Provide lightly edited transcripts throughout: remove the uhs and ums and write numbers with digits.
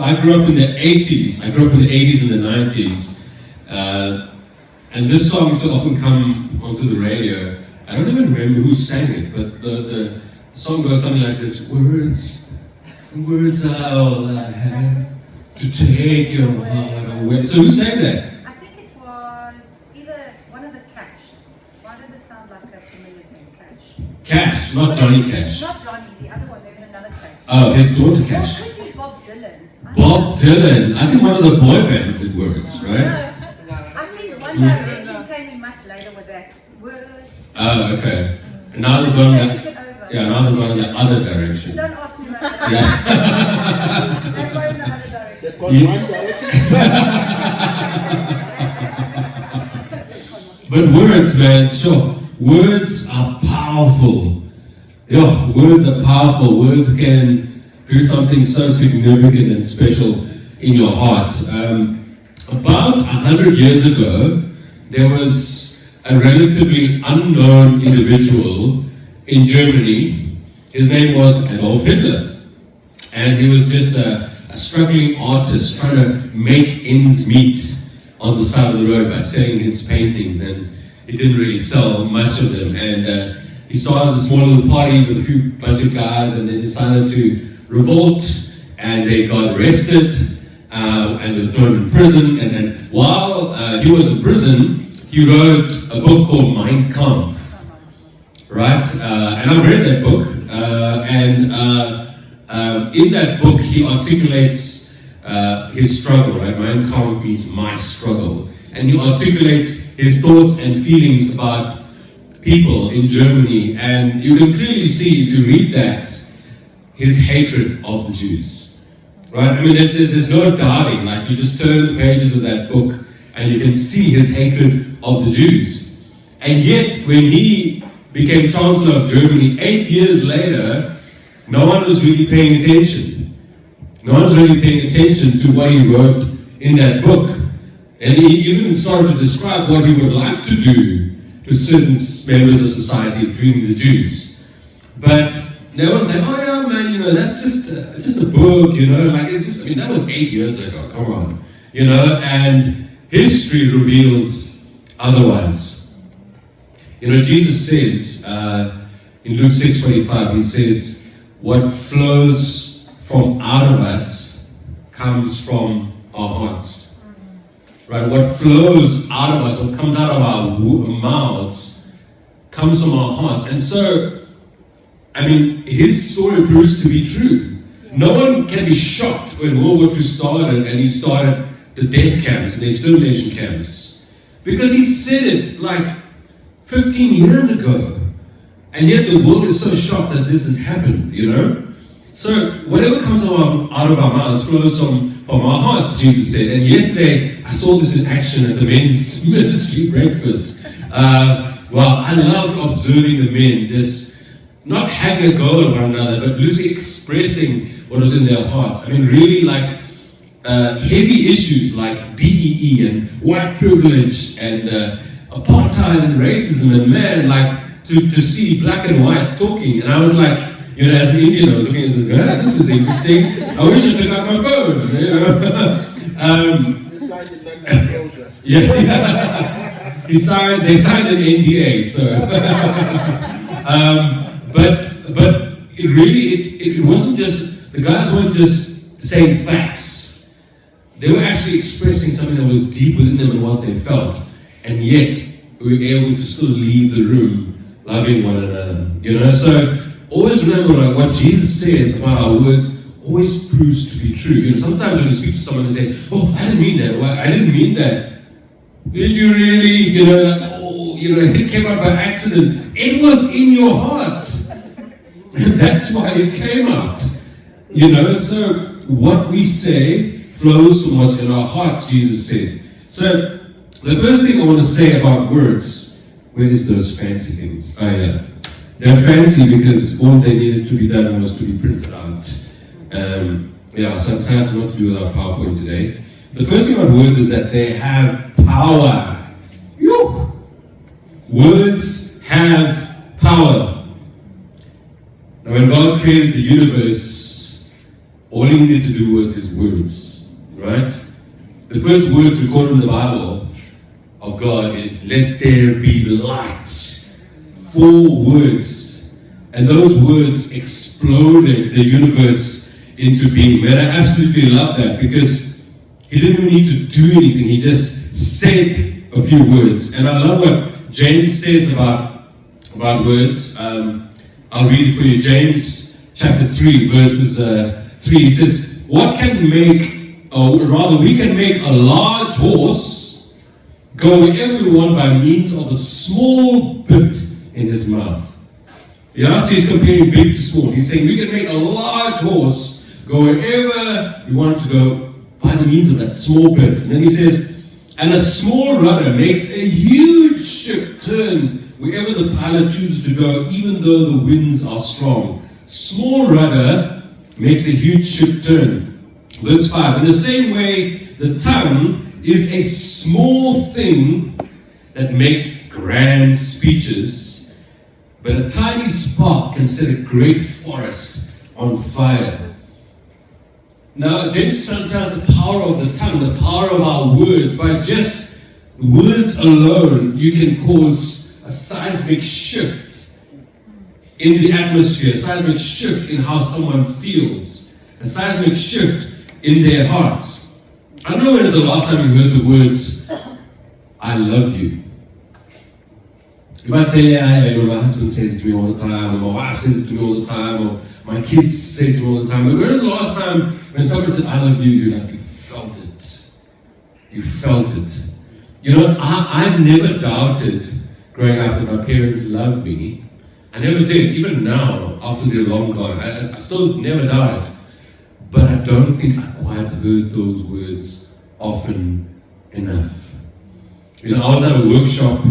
I grew up in the 80s. I grew up in the 80s and the 90s. And this song used to often come onto the radio. I don't even remember who sang it, but the song goes something like this. Words are all I have to take your heart away. So who sang that? I think it was either one of the Cash. Why does it sound like a familiar thing, Cash? Cash, not Johnny Cash. Not Johnny, the other one, there's another Cash. Oh, his daughter Cash. Or it could be Bob Dylan. Bob Dylan. I think one of the boy bands did Words, right? No, I think One Direction came in much later with that. Words. Oh, okay. And now they've gone They took it over. yeah, now they've gone in the other direction. Don't ask me about that. Yeah. They're going in the other direction. They've gone one direction. But words, man, sure. Words are powerful. Yeah, words are powerful. Words can do something so significant and special in your heart. About 100 years ago, there was a relatively unknown individual in Germany. His name was Adolf Hitler. And he was just a struggling artist trying to make ends meet on the side of the road by selling his paintings, and he didn't really sell much of them. And he started a small little party with a bunch of guys, and they decided to revolt, and they got arrested, and they were thrown in prison. And while he was in prison, he wrote a book called Mein Kampf, right? And I've read that book, and in that book he articulates his struggle, right? Mein Kampf means my struggle. And he articulates his thoughts and feelings about people in Germany. And you can clearly see, if you read that, his hatred of the Jews, right? I mean, there's no doubting. Like, you just turn the pages of that book and you can see his hatred of the Jews. And yet, when he became Chancellor of Germany 8 years later, no one was really paying attention. No one's really paying attention to what he wrote in that book. And he even started to describe what he would like to do to certain members of society, including the Jews. But no one's like, oh yeah, man, you know, that's just a book, you know, like it's just, I mean, that was 8 years ago, come on, you know, and history reveals otherwise. You know, Jesus says in Luke 6:45, he says, what flows from out of us comes from our hearts. Right? What flows out of us, what comes out of our mouths, comes from our hearts. And so, I mean, his story proves to be true. No one can be shocked when World War II started and he started the death camps and the extermination camps, because he said it like 15 years ago. And yet the world is so shocked that this has happened, you know? So whatever comes out of our mouths flows from our hearts, Jesus said. And yesterday I saw this in action at the men's ministry breakfast. Well, I loved observing the men just not having a go at one another, but literally expressing what was in their hearts. I mean, really like heavy issues like BEE and white privilege and apartheid and racism, and man, like to see black and white talking. And I was like, you know, as an Indian, I was looking at this guy, this is interesting. I wish I took out my phone, you know. Yeah. They signed an NDA, so. But it really, it wasn't just, the guys weren't just saying facts. They were actually expressing something that was deep within them and what they felt. And yet, we were able to still leave the room loving one another, you know. So always remember, like, what Jesus says about our words always proves to be true. You know, sometimes when you speak to someone and say, oh, I didn't mean that. Well, I didn't mean that. Did you really? You know, like, oh, you know, it came out by accident. It was in your heart. That's why it came out. You know, so what we say flows from what's in our hearts, Jesus said. So the first thing I want to say about words, where is those fancy things? Oh yeah. They're fancy because all they needed to be done was to be printed out. Yeah, so it's hard not to do with our PowerPoint today. The first thing about words is that they have power. Yoo! Words have power. Now, when God created the universe, all he needed to do was his words, right? The first words recorded in the Bible of God is, let there be light. 4 words. And those words exploded the universe into being. Man, I absolutely love that, because he didn't even need to do anything. He just said a few words. And I love what James says about words. I'll read it for you. James chapter 3, verses 3. He says, we can make a large horse go wherever we want by means of a small bit in his mouth. Yeah, so he's comparing big to small. He's saying we can make a large horse go wherever we want to go by the means of that small bit. And then he says, and a small rudder makes a huge ship turn wherever the pilot chooses to go, even though the winds are strong. Small rudder makes a huge ship turn. Verse 5, in the same way, the tongue is a small thing that makes grand speeches, but a tiny spark can set a great forest on fire. Now, James tells us the power of the tongue, the power of our words. By just words alone, you can cause a seismic shift in the atmosphere, a seismic shift in how someone feels, a seismic shift in their hearts. I don't know when was the last time you heard the words, I love you. You might say, yeah, my husband says it to me all the time, or my wife says it to me all the time, or my kids say it to me all the time. But when was the last time when someone said, I love you, you felt it. You felt it. You know, I never doubted growing up that my parents loved me. I never did. Even now, after they're long gone, I still never doubt it. But I don't think I quite heard those words often enough. You know, I was at a workshop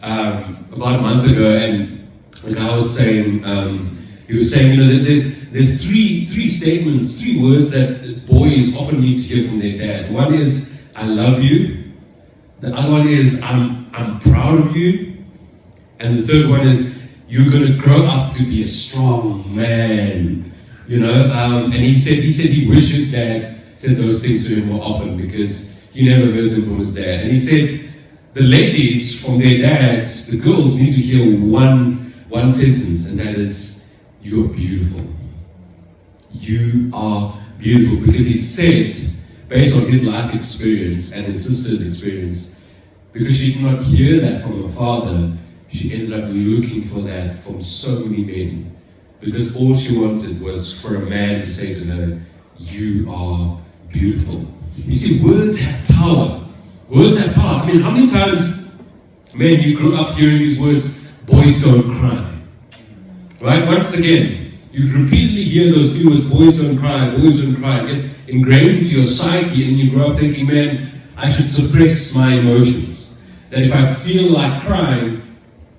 about a month ago, and the guy was saying, he was saying, you know, that there's three statements, 3 words that boys often need to hear from their dads. One is, I love you. The other one is, I'm proud of you. And the third one is, you're going to grow up to be a strong man. You know, and he said he wished his dad said those things to him more often, because he never heard them from his dad. And he said the ladies from their dads, the girls, need to hear one sentence, and that is, you are beautiful. You are beautiful. Because he said, based on his life experience and his sister's experience, because she did not hear that from her father, she ended up looking for that from so many men. Because all she wanted was for a man to say to her, you are beautiful. You see, words have power. Words have power. I mean, how many times, man, you grew up hearing these words, boys don't cry. Right? Once again, you repeatedly hear those 3 words, boys don't cry, boys don't cry. It gets ingrained into your psyche, and you grow up thinking, man, I should suppress my emotions. That if I feel like crying,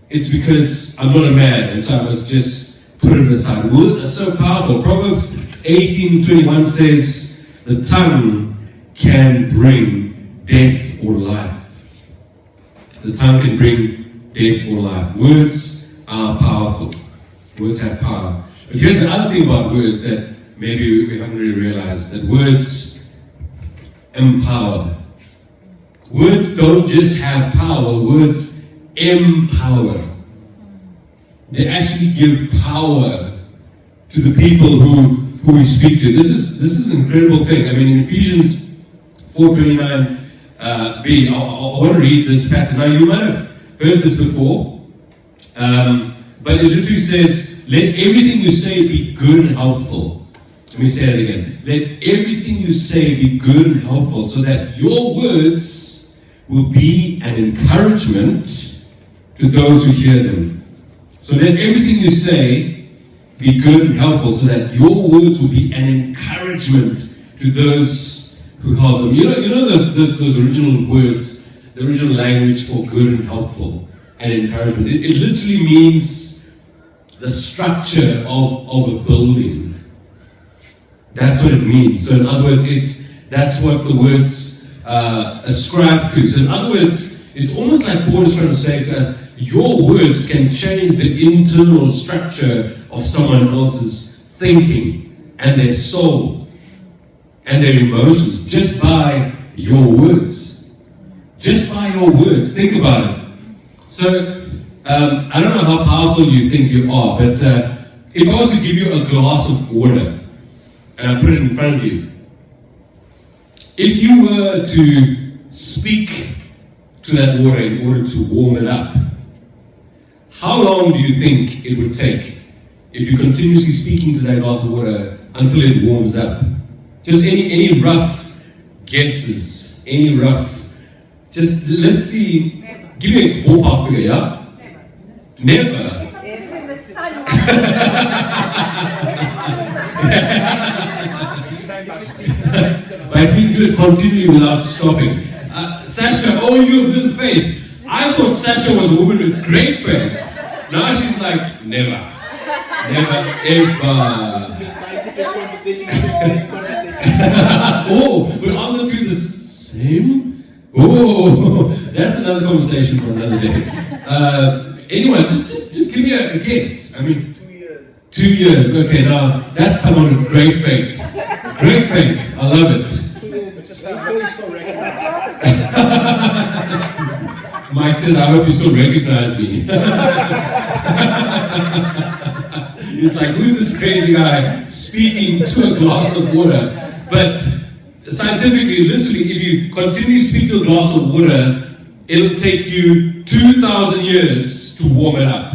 it's because I'm not a man, and so I must just put it aside. Words are so powerful. Proverbs 18:21 says, the tongue can bring death or life. The tongue can bring death or life. Words are powerful. Words have power. But here's the other thing about words that maybe we haven't really realized, that words empower. Words don't just have power, words empower. They actually give power to the people who we speak to. This is an incredible thing. I mean, in Ephesians 4:29b, I want to read this passage. Now, you might have heard this before, but it literally says, let everything you say be good and helpful. Let me say it again. Let everything you say be good and helpful, so that your words will be an encouragement to those who hear them. So let everything you say be good and helpful, so that your words will be an encouragement to those who heard them. You know those original words, the original language for good and helpful and encouragement. It literally means the structure of a building. That's what it means. So in other words, that's what the words ascribe to. So in other words, it's almost like Paul is trying to say to us, your words can change the internal structure of someone else's thinking and their soul. and their emotions just by your words. Just by your words. Think about it. So, I don't know how powerful you think you are, but if I was to give you a glass of water and I put it in front of you, if you were to speak to that water in order to warm it up, how long do you think it would take if you're continuously speaking to that glass of water until it warms up? Just any rough guesses, any rough, just let's see, give me a ballpark figure, yeah? Never. If I put it in the sun, by speaking to it continually without stopping. Sasha, oh, you have little faith. I thought Sasha was a woman with great faith. Now she's like, never. Never, ever. This is a scientific conversation, a conversation. Oh, we're on the two the same? Oh, that's another conversation for another day. Anyway, just give me a guess. I mean, 2 years. 2 years. Okay, now that's someone with great faith. Great faith. I love it. 2 years. Very so recognized. Mike says, I hope you still recognize me. It's like, who's this crazy guy speaking to a glass of water? But scientifically, literally, if you continue to speak to a glass of water, it'll take you 2,000 years to warm it up.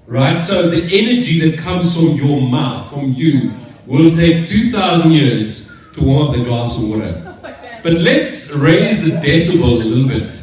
Right? So the energy that comes from your mouth, from you, will take 2,000 years to warm up the glass of water. But let's raise the decibel a little bit.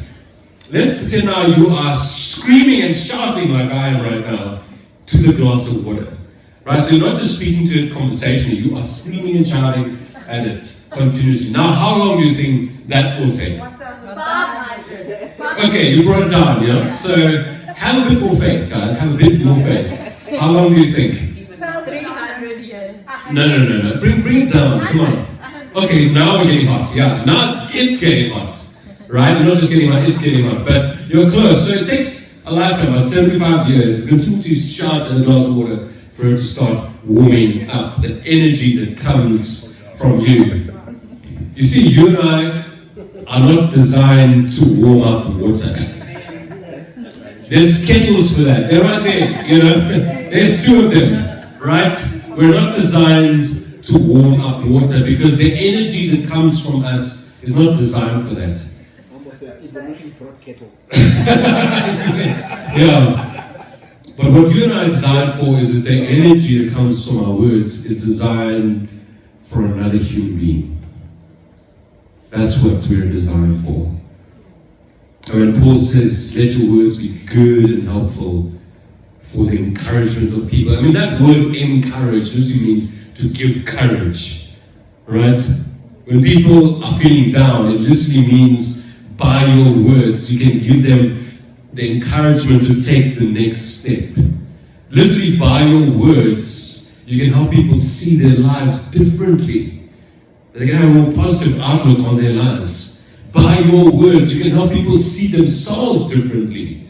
Let's pretend now you are screaming and shouting like I am right now to the glass of water. Right? So you're not just speaking to it conversationally, you are screaming and shouting at it continuously. Now, how long do you think that will take? 1,500. Okay, you brought it down, yeah? So have a bit more faith, guys. Have a bit more faith. How long do you think? 300 years. No. Bring it down. Come on. Okay, now we're getting hot. Yeah, now it's getting hot. Right? You're not just getting hot, it's getting hot. But you're close. So it takes a lifetime, about 75 years. You continue to shout at a glass of water for it to start warming up. The energy that comes from you. You see, you and I are not designed to warm up water. There's kettles for that. They're right there, you know. There's 2 of them, right? We're not designed to warm up water because the energy that comes from us is not designed for that. Almost said evolution brought kettles. Yeah. But what you and I are designed for is that the energy that comes from our words is designed for another human being. That's what we're designed for. And when Paul says, let your words be good and helpful for the encouragement of people. I mean, that word encourage literally means to give courage, right? When people are feeling down, it literally means by your words, you can give them the encouragement to take the next step. Literally by your words, you can help people see their lives differently. They can have a more positive outlook on their lives. By your words, you can help people see themselves differently.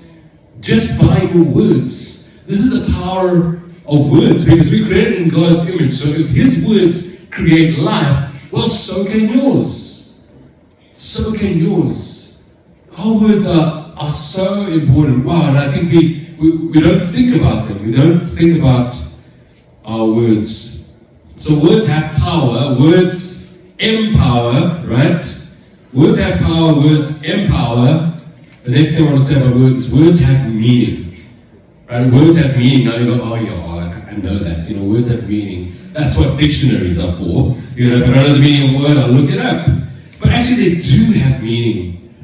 Just by your words. This is the power of words because we're created in God's image. So if His words create life, well, so can yours. So can yours. Our words are so important. Wow, and I think we don't think about them. We don't think about our words. So words have power. Words empower, right? Words have power. Words empower. The next thing I want to say about words is words have meaning. Right? Words have meaning. Now you go, oh yeah, I know that. You know, words have meaning. That's what dictionaries are for. You know, if I don't know the meaning of a word, I'll look it up. But actually, they do have meaning.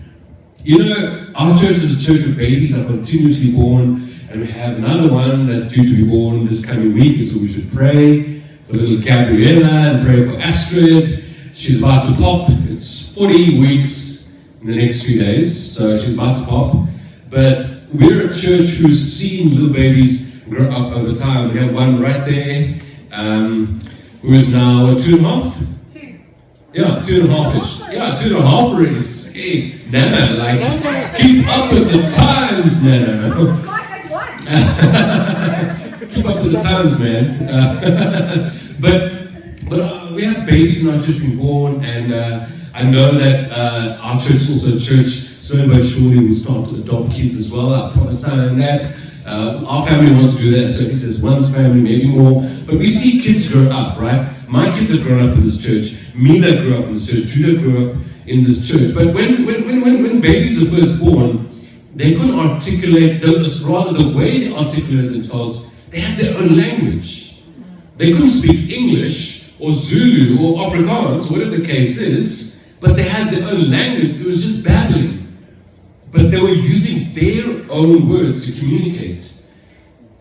You know, our church is a church where babies are continuously born, and we have another one that's due to be born this coming week, and so we should pray for little Gabriella and pray for Astrid. She's about to pop. It's 40 weeks in the next few days, so she's about to pop. But we're a church who's seen little babies grow up over time. We have one right there, who is now 2.5? 2. Yeah, 2.5-ish. Yeah, 2.5 already. Hey, Nana, like, keep up with the times, Nana. Like at 1. Keep up with the times, man. But But we have babies in our church being born, and I know that our church is also a church, slowly but surely we start to adopt kids as well. I prophesy on that. Our family wants to do that, so he says one's family, maybe more. But we see kids grow up, right? My kids have grown up in this church. Mina grew up in this church. Judah grew up in this church. But when babies are first born, they couldn't articulate, rather the way they articulated themselves, they had their own language. They couldn't speak English or Zulu or Afrikaans, whatever the case is, but they had their own language. It was just babbling. But they were using their own words to communicate.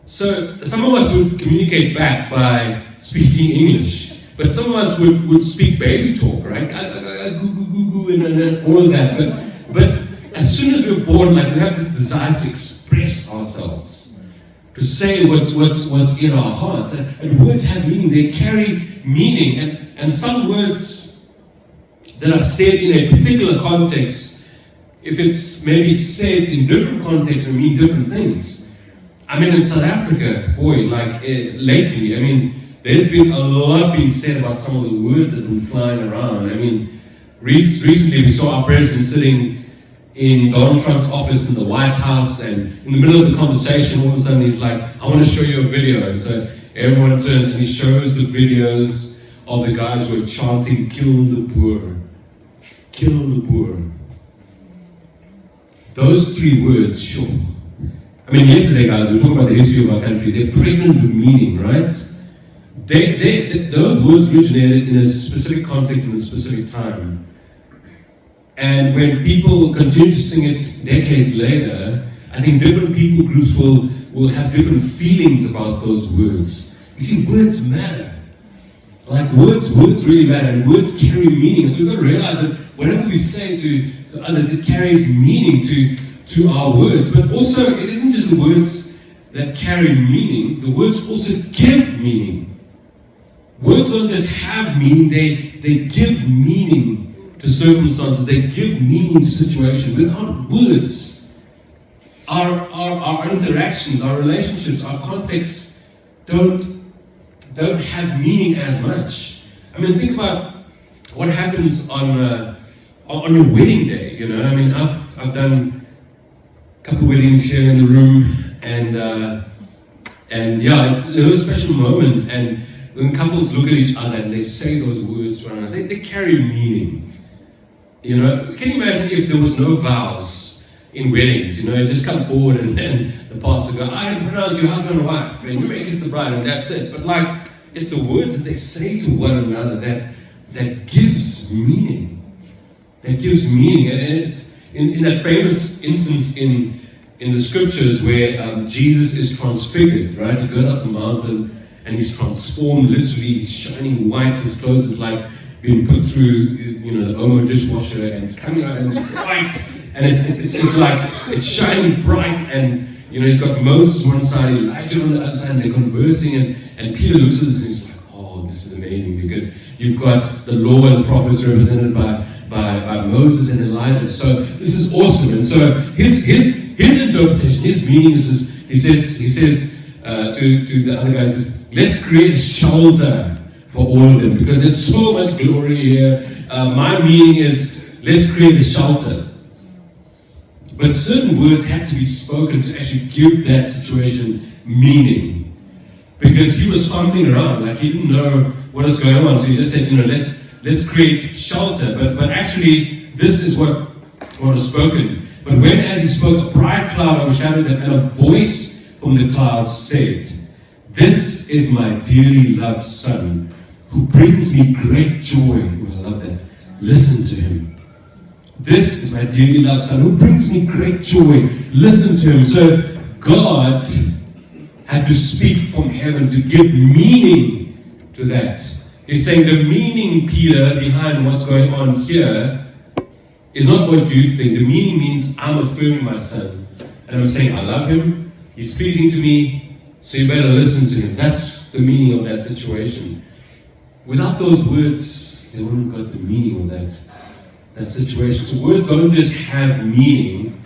So some of us would communicate back by speaking English, but some of us would speak baby talk, right? And all of that. But as soon as we're born, like we have this desire to express ourselves, to say what's in our hearts. And words have meaning, they carry meaning. And some words that are said in a particular context, if it's maybe said in different contexts, will mean different things. I mean, in South Africa, lately, I mean, there's been a lot being said about some of the words that have been flying around. I mean, recently we saw our president sitting in Donald Trump's office in the White House, and in the middle of the conversation, all of a sudden he's like, I want to show you a video. And so everyone turns and he shows the videos of the guys who are chanting, kill the poor, kill the poor. Those three words, sure. I mean, yesterday, guys, we were talking about the history of our country. They're pregnant with meaning, right? Those words originated in a specific context, in a specific time. And when people continue to sing it decades later, I think different people groups will have different feelings about those words. You see, words matter. Like words really matter, and words carry meaning. So we've got to realize that whatever we say to others, it carries meaning to our words. But also, it isn't just the words that carry meaning, the words also give meaning. Words don't just have meaning, they give meaning to circumstances, they give meaning to situations. Without words, our interactions, our relationships, our contexts don't have meaning as much. I mean, think about what happens on a wedding day. You know, I mean, I've done a couple weddings here in the room, and yeah, it's those special moments. And when couples look at each other and they say those words to one another, they carry meaning. You know, can you imagine if there was no vows in weddings? You know, just come forward and then the pastor go, I pronounce you husband and wife, and you make us the bride, and that's it. But like, it's the words that they say to one another that gives meaning. That gives meaning. And it's in that famous instance in the scriptures where Jesus is transfigured, right? He goes up the mountain and he's transformed, literally. He's shining white. His clothes is like being put through, you know, the Omo dishwasher, and it's coming out and it's white, and it's like it's shining bright. And you know, he's got Moses on one side, Elijah on the other side, and they're conversing, and Peter looks at this and he's like, oh, this is amazing, because you've got the law and the prophets represented by Moses and Elijah. So this is awesome. And so his interpretation, his meaning is, he says to the other guys, is, let's create a shelter for all of them, because there's so much glory here. My meaning is, let's create a shelter. But certain words had to be spoken to actually give that situation meaning. Because he was fumbling around, like he didn't know what was going on. So he just said, you know, let's create shelter. But actually, this is what was spoken. But when, as he spoke, a bright cloud overshadowed them, and a voice from the cloud said, this is my dearly loved son, who brings me great joy. Oh, I love that. Listen to him. This is my dearly loved son, who brings me great joy. Listen to him. So God had to speak from heaven to give meaning to that. He's saying the meaning, Peter, behind what's going on here is not what you think. The meaning means I'm affirming my son. And I'm saying I love him. He's pleasing to me. So you better listen to him. That's the meaning of that situation. Without those words, they wouldn't have got the meaning of that situation. So words don't just have meaning,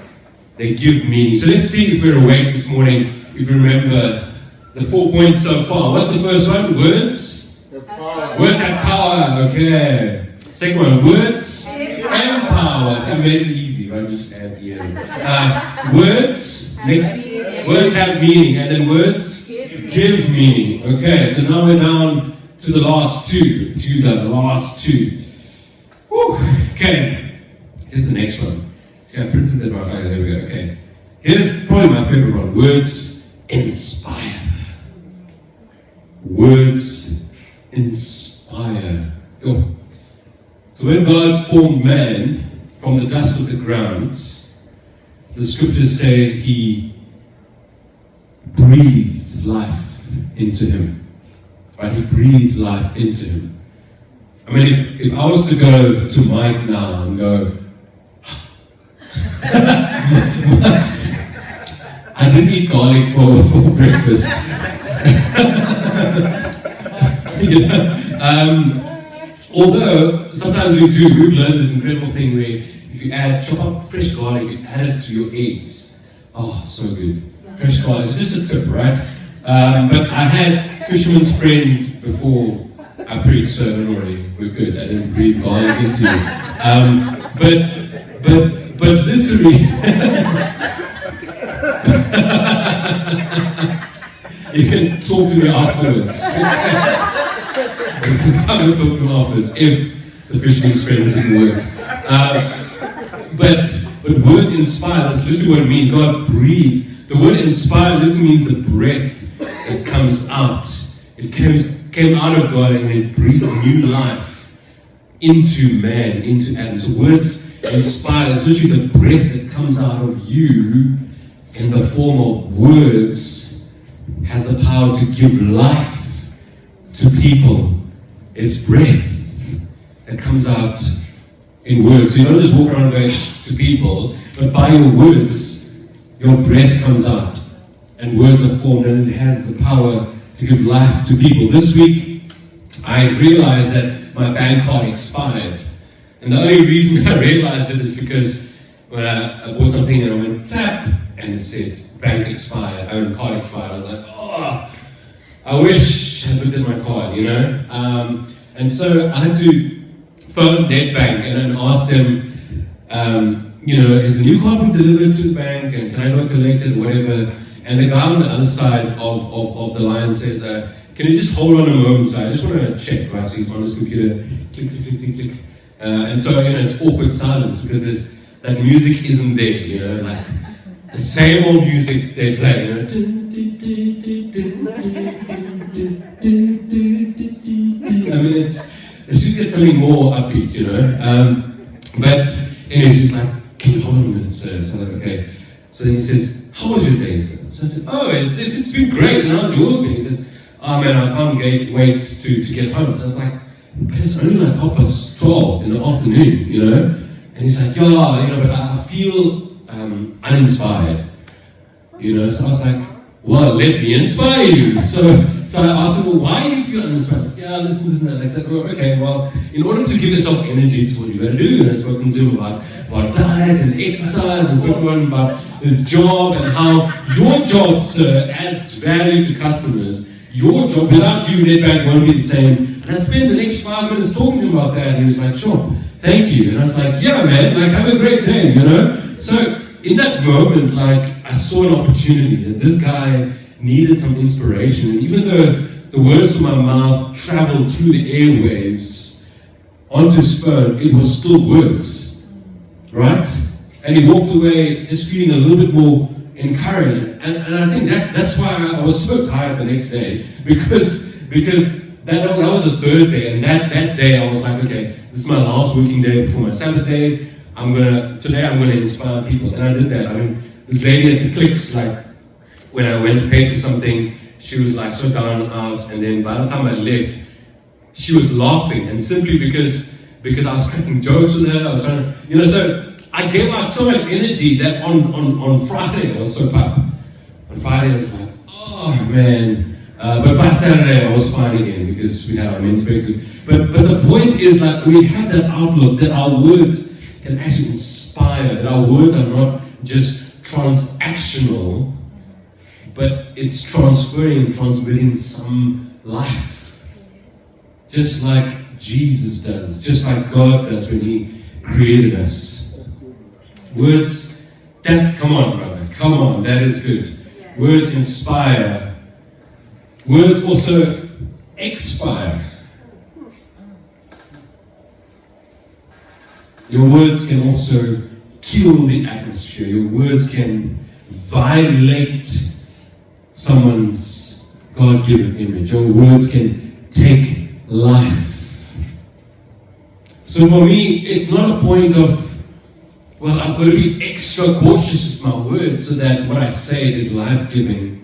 they give meaning. So let's see if we're awake this morning, if you remember the 4 points so far. What's the first one? Words Words have power. Okay. Second one. Words empower. So I made it easy, right? Just add words. Words have meaning, and then words give meaning. Okay. So now we're down to the last two. Whew. Okay. Here's the next one. See, I printed that right. Oh, there we go. Okay. Here's probably my favorite one. Words inspire. Words inspire. Oh. So when God formed man from the dust of the ground, the scriptures say He breathed life into him. Right? He breathed life into him. I mean, if I was to go to Mike now and go, I didn't eat garlic for breakfast. You know? Although sometimes we've learned this incredible thing where if you chop up fresh garlic, you add it to your eggs. Oh, so good. Fresh garlic, it's just a tip, right? But I had fisherman's friend before I preached, so don't worry, we're good. I didn't breathe garlic into you. But literally, you can talk to me afterwards. You can come and talk to me afterwards if the fisherman's friend didn't work. But words inspire, that's literally what it means. God breathed. The word inspire literally means the breath that comes out. It came out of God and it breathed new life into man, into Adam. So words inspire, it's literally the breath that comes out of you in the form of words has the power to give life to people. It's breath that comes out in words. So you don't just walk around going to people, but by your words, your breath comes out and words are formed and it has the power to give life to people. This week, I realized that my bank card expired. And the only reason I realized it is because when I bought something and I went tap and it said bank expired, card expired. I was like, oh, I wish I looked at my card, you know? And so I had to phone NetBank and then ask them, you know, is the new card being delivered to the bank and can I go collect it, whatever? And the guy on the other side of the line says, can you just hold on a moment, so I just want to check, right? So he's on his computer, click, click, click, click, click. And so, you know, it's awkward silence because that music isn't there, you know, like the same old music they play, you know. I mean, it should get something more upbeat, you know. But anyways, he's like, can you hold on a minute, sir? So I'm like, okay. So then he says, how was your day, sir? So I said, oh, it's been great. And how's yours been? He says, oh man, I can't wait to get home. So I was like, but it's only like 12:30 in the afternoon, you know? And he's like, yeah, you know, but I feel uninspired, you know? So I was like, well, let me inspire you. So I asked him, well, why do you feel uninspired? Like, yeah, this and that. I said, oh, okay, well, in order to give yourself energy, it's what you got to do. And I spoke to him about diet and exercise, and spoke to him about his job and how your job, sir, adds value to customers. Your job, without you, NetBank won't be the same. And I spent the next 5 minutes talking to him about that, and he was like, sure, thank you. And I was like, yeah, man, like, have a great day, you know? So in that moment, like, I saw an opportunity that this guy needed some inspiration. And even though the words from my mouth traveled through the airwaves onto his phone, it was still words, right? And he walked away just feeling a little bit more encouraged. And I think that's why I was so tired the next day, because that was a Thursday, and that day I was like, okay, this is my last working day before my Sabbath day. Today I'm gonna inspire people, and I did that. I mean, this lady at the clicks, like when I went to pay for something, she was like so down and out, and then by the time I left, she was laughing, and simply because I was cracking jokes with her, I was trying to, you know, so I gave out so much energy that on Friday I was so pumped. On Friday I was like, oh man. But by Saturday I was fine again because we had our men's breakfast. But the point is, like, we have that outlook that our words can actually inspire, that our words are not just transactional, but it's transmitting some life just like Jesus does, just like God does when He created us. Words, come on, brother, come on, that is good. Words inspire. Words also expire. Your words can also kill the atmosphere. Your words can violate someone's God-given image. Your words can take life. So for me, it's not a point of, well, I've got to be extra cautious with my words so that what I say is life-giving.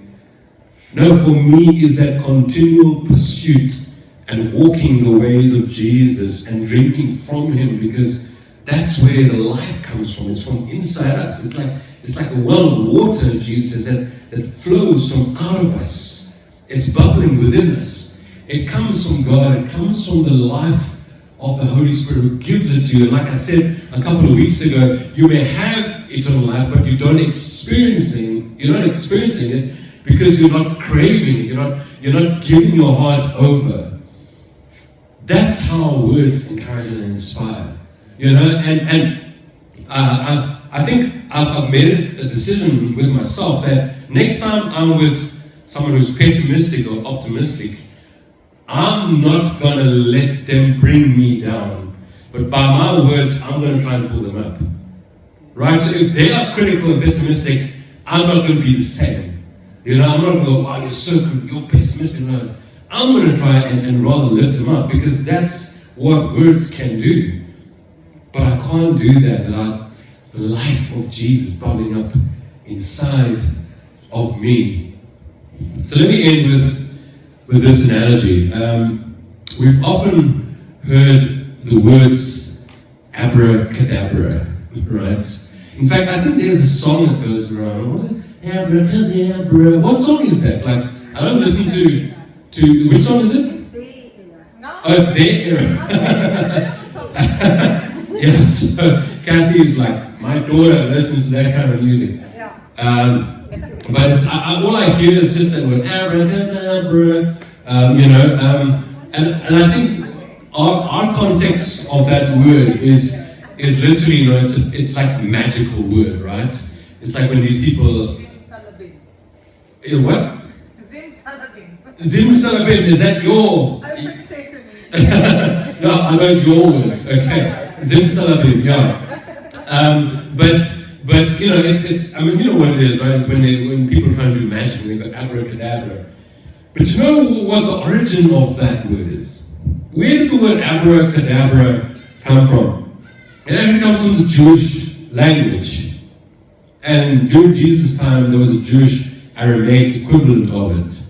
No, for me is that continual pursuit and walking the ways of Jesus and drinking from Him, because that's where the life comes from. It's from inside us. It's like a well of water, Jesus says, that flows from out of us. It's bubbling within us. It comes from God. It comes from the life of the Holy Spirit who gives it to you. And like I said a couple of weeks ago, you may have eternal life, but you're not experiencing it because you're not craving it. You're not giving your heart over. That's how words encourage and inspire. And I think I've made a decision with myself that next time I'm with someone who's pessimistic or optimistic, I'm not going to let them bring me down. But by my words, I'm going to try and pull them up. Right? So if they are critical and pessimistic, I'm not going to be the same. I'm not going to go, wow, you're so good, you're pessimistic. No. I'm going to try and rather lift them up, because that's what words can do. But I can't do that without the life of Jesus bubbling up inside of me. So let me end with this analogy. We've often heard the words abracadabra, right? In fact, I think there's a song that goes around. What is it? Abracadabra. What song is that? Like, I don't listen to which song is it? It's their era. No. Oh, it's their era. Yes, so Kathy is like, my daughter listens to that kind of music. Yeah. But it's, all I hear is just that word, abracadabra, and I think our context of that word is literally, it's like a magical word, right? It's like when these people... What? Zimsalabim, is that your... Open sesame. No, are those your words? Okay. Zimsalabim, yeah. But it's I mean, you know what it is, right? It's when people try and do magic, they go abracadabra. But you know what the origin of that word is? Where did the word abracadabra come from? It actually comes from the Jewish language. And during Jesus' time, there was a Jewish Aramaic equivalent of it.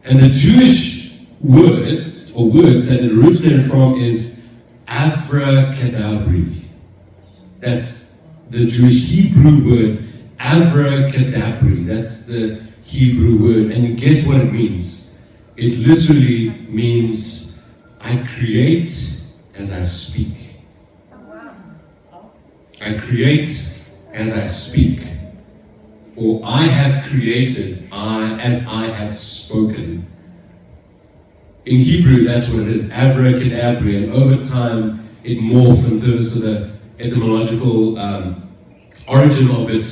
And the Jewish word, or words that it originated from, is avracadabri. That's the Jewish Hebrew word, avracadabri. That's the Hebrew word. And guess what it means? It literally means, I create as I speak. I create as I speak. Or I have created as I have spoken. In Hebrew, that's what it is, avracadabra, and over time it morphed in terms of the etymological origin of it,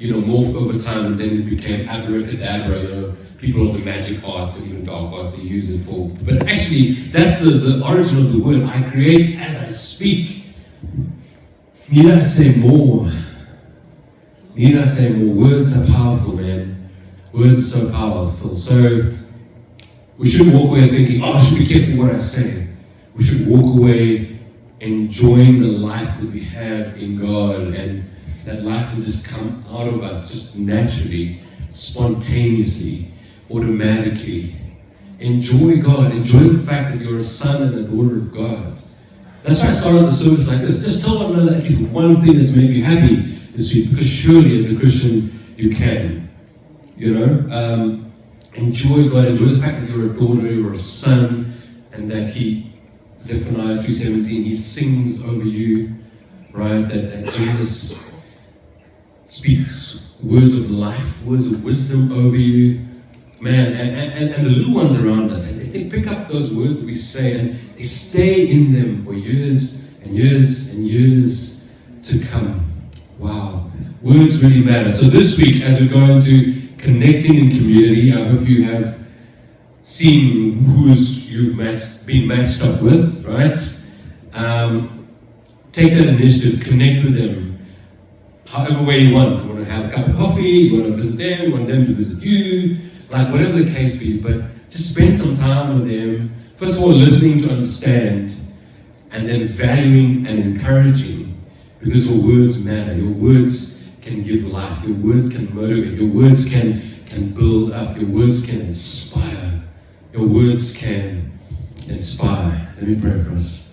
morphed over time, and then it became abracadabra. People of the magic arts and even dark arts use it for. But actually, that's the origin of the word. I create as I speak. Need I say more? Need I say more? Words are powerful, man. Words are so powerful. So we shouldn't walk away thinking, I should be careful what I say. We should walk away enjoying the life that we have in God, and that life will just come out of us just naturally, spontaneously, automatically. Enjoy God. Enjoy the fact that you're a son and a daughter of God. That's why I started the service like this. Just tell one another at least one thing that's made you happy this week, because surely as a Christian you can. Enjoy God, enjoy the fact that you're a daughter, you're a son, and that Zephaniah 3:17, He sings over you, right? That Jesus speaks words of life, words of wisdom over you. Man, and the little ones around us, and they pick up those words that we say and they stay in them for years and years and years to come. Wow, words really matter. So this week, as we're going to connecting in community, I hope you have seen who's you've been matched up with, right? Take that initiative, connect with them, however way you want. You want to have a cup of coffee, you want to visit them, you want them to visit you, like whatever the case be, but just spend some time with them. First of all, listening to understand, and then valuing and encouraging, because your words matter. Your words can give life, your words can motivate, your words can build up, your words can inspire, your words can inspire. Let me pray for us.